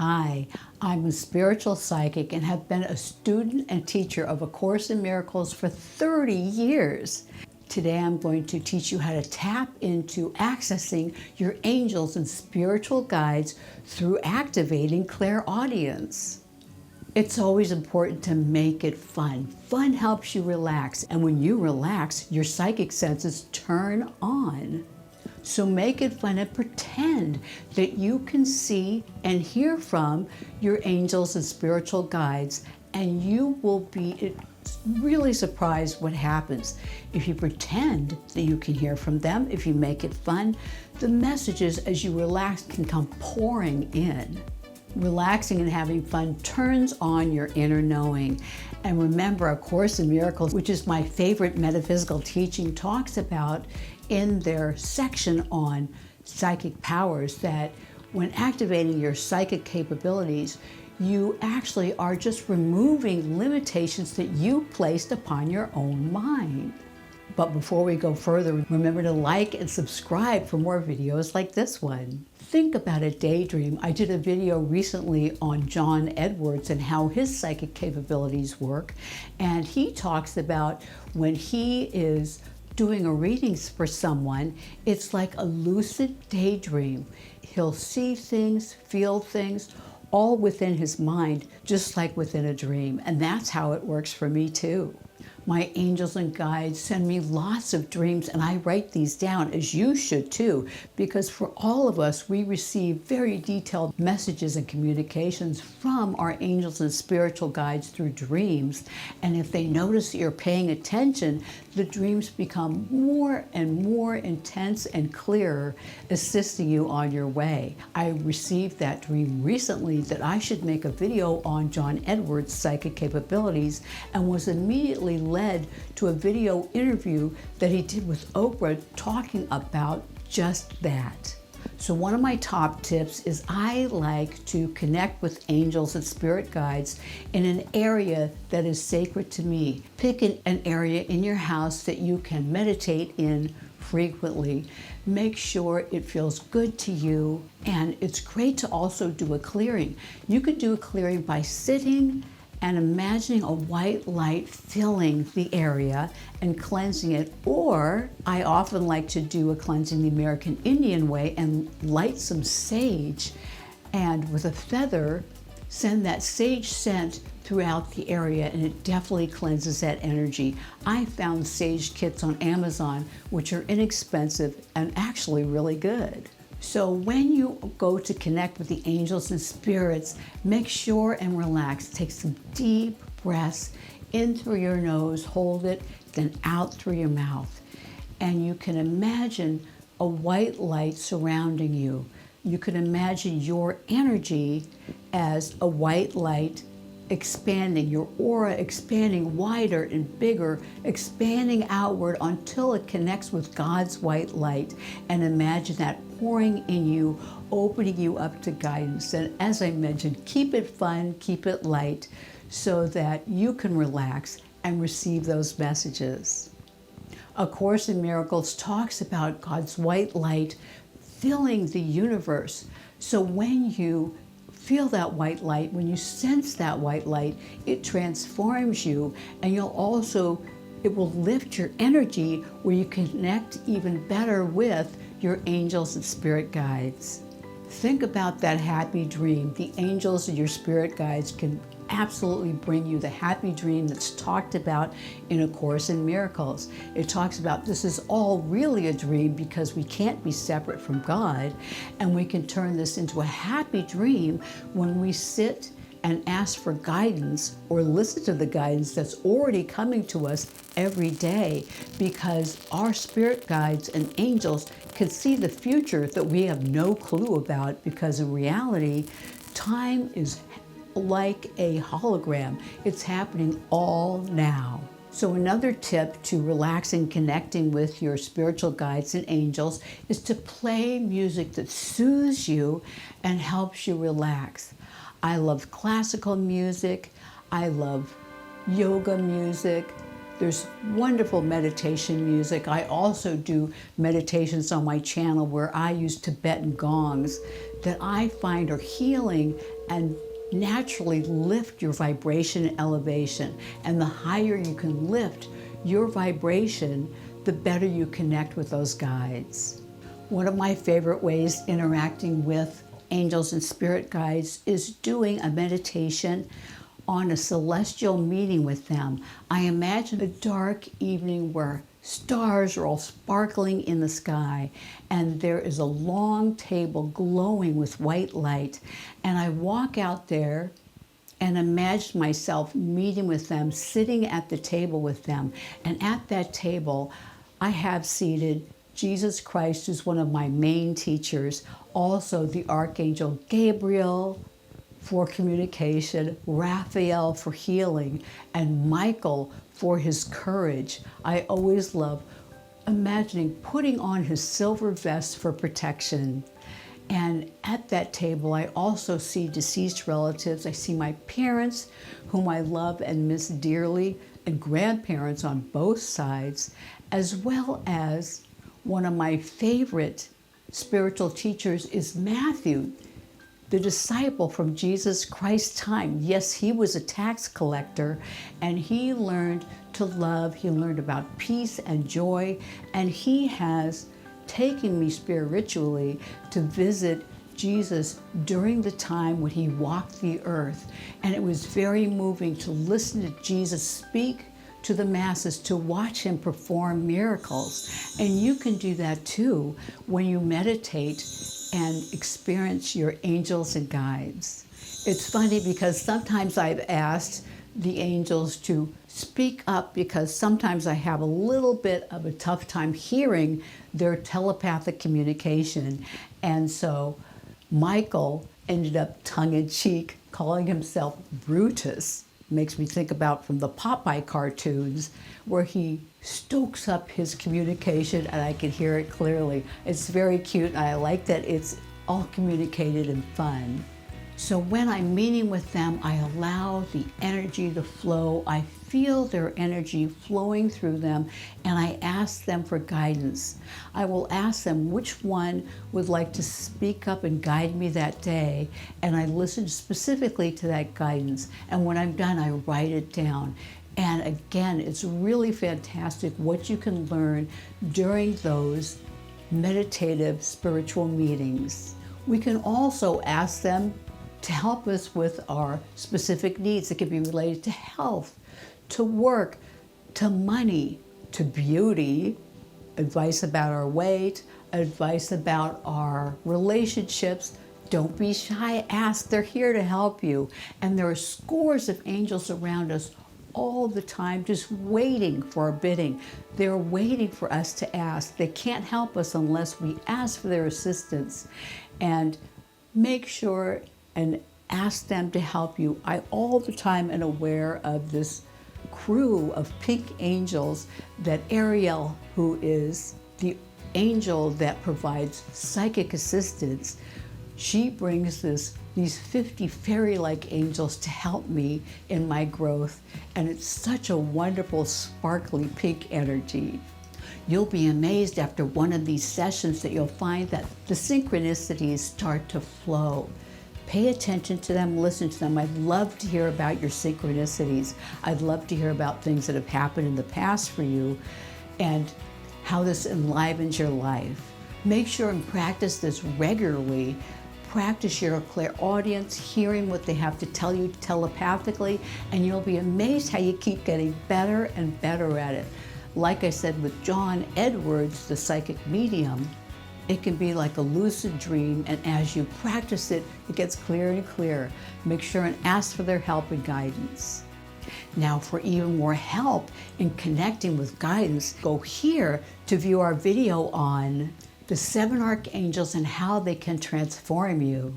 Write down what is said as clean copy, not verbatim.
Hi, I'm a spiritual psychic and have been a student and teacher of A Course in Miracles for 30 years. Today I'm going to teach you how to tap into accessing your angels and spiritual guides through activating clairaudience. It's always important to make it fun. Fun helps you relax, and when you relax, your psychic senses turn on. So make it fun and pretend that you can see and hear from your angels and spiritual guides, and you will be really surprised what happens. If you pretend that you can hear from them, if you make it fun, the messages as you relax can come pouring in. Relaxing and having fun turns on your inner knowing. And remember, A Course in Miracles, which is my favorite metaphysical teaching, talks about in their section on psychic powers that when activating your psychic capabilities, you actually are just removing limitations that you placed upon your own mind. But before we go further, remember to like and subscribe for more videos like this one. Think about a daydream. I did a video recently on John Edwards and how his psychic capabilities work. And he talks about when he is doing a reading for someone, it's like a lucid daydream. He'll see things, feel things, all within his mind, just like within a dream. And that's how it works for me too. My angels and guides send me lots of dreams, and I write these down, as you should too, because for all of us, we receive very detailed messages and communications from our angels and spiritual guides through dreams. And if they notice that you're paying attention, the dreams become more and more intense and clearer, assisting you on your way. I received that dream recently that I should make a video on John Edwards' psychic capabilities, and was immediately led to a video interview that he did with Oprah talking about just that. So one of my top tips is I like to connect with angels and spirit guides in an area that is sacred to me. Pick an area in your house that you can meditate in frequently. Make sure it feels good to you, and it's great to also do a clearing. You could do a clearing by sitting and imagining a white light filling the area and cleansing it. Or I often like to do a cleansing the American Indian way and light some sage, and with a feather send that sage scent throughout the area, and it definitely cleanses that energy. I found sage kits on Amazon, which are inexpensive and actually really good. So when you go to connect with the angels and spirits, make sure and relax. Take some deep breaths in through your nose, hold it, then out through your mouth. And you can imagine a white light surrounding you. You can imagine your energy as a white light expanding, your aura expanding wider and bigger, expanding outward until it connects with God's white light. And imagine that pouring in you, opening you up to guidance. And as I mentioned, keep it fun, keep it light, so that you can relax and receive those messages. A Course in Miracles talks about God's white light filling the universe. So when you feel that white light, when you sense that white light, it transforms you, and it will lift your energy where you connect even better with your angels and spirit guides. Think about that happy dream. The angels and your spirit guides can absolutely bring you the happy dream that's talked about in A Course in Miracles. It talks about this is all really a dream because we can't be separate from God, and we can turn this into a happy dream when we sit and ask for guidance or listen to the guidance that's already coming to us every day, because our spirit guides and angels can see the future that we have no clue about, because in reality, time is like a hologram. It's happening all now. So another tip to relaxing, connecting with your spiritual guides and angels is to play music that soothes you and helps you relax. I love classical music. I love yoga music. There's wonderful meditation music. I also do meditations on my channel where I use Tibetan gongs that I find are healing and naturally lift your vibration and elevation. And the higher you can lift your vibration, the better you connect with those guides. One of my favorite ways interacting with angels and spirit guides is doing a meditation on a celestial meeting with them. I imagine a dark evening where stars are all sparkling in the sky and there is a long table glowing with white light, and I walk out there and imagine myself meeting with them, sitting at the table with them, and at that table I have seated Jesus Christ, who's one of my main teachers, also the Archangel Gabriel for communication, Raphael for healing, and Michael for his courage. I always love imagining putting on his silver vest for protection. And at that table, I also see deceased relatives. I see my parents, whom I love and miss dearly, and grandparents on both sides, as well as one of my favorite spiritual teachers is Matthew, the disciple from Jesus Christ's time. Yes, he was a tax collector, and he learned to love. He learned about peace and joy, and he has taken me spiritually to visit Jesus during the time when he walked the earth. And it was very moving to listen to Jesus speak to the masses, to watch him perform miracles. And you can do that too when you meditate and experience your angels and guides. It's funny because sometimes I've asked the angels to speak up because sometimes I have a little bit of a tough time hearing their telepathic communication. And so Michael ended up tongue-in-cheek calling himself Brutus. Makes me think about from the Popeye cartoons where he stokes up his communication and I can hear it clearly. It's very cute and I like that it's all communicated and fun. So when I'm meeting with them, I allow the energy to flow. I feel their energy flowing through them and I ask them for guidance. I will ask them which one would like to speak up and guide me that day, and I listen specifically to that guidance. And when I'm done, I write it down. And again, it's really fantastic what you can learn during those meditative spiritual meetings. We can also ask them to help us with our specific needs. It can be related to health, to work, to money, to beauty, advice about our weight, advice about our relationships. Don't be shy, ask. They're here to help you. And there are scores of angels around us all the time just waiting for our bidding. They're waiting for us to ask. They can't help us unless we ask for their assistance. And make sure and ask them to help you. I all the time am aware of this crew of pink angels that Ariel, who is the angel that provides psychic assistance, she brings these 50 fairy-like angels to help me in my growth. And it's such a wonderful, sparkly pink energy. You'll be amazed after one of these sessions that you'll find that the synchronicities start to flow. Pay attention to them, listen to them. I'd love to hear about your synchronicities. I'd love to hear about things that have happened in the past for you and how this enlivens your life. Make sure and practice this regularly. Practice your clairaudience, hearing what they have to tell you telepathically, and you'll be amazed how you keep getting better and better at it. Like I said with John Edwards, the psychic medium, it can be like a lucid dream, and as you practice it, it gets clearer and clearer. Make sure and ask for their help and guidance. Now, for even more help in connecting with guidance, go here to view our video on the 7 archangels and how they can transform you.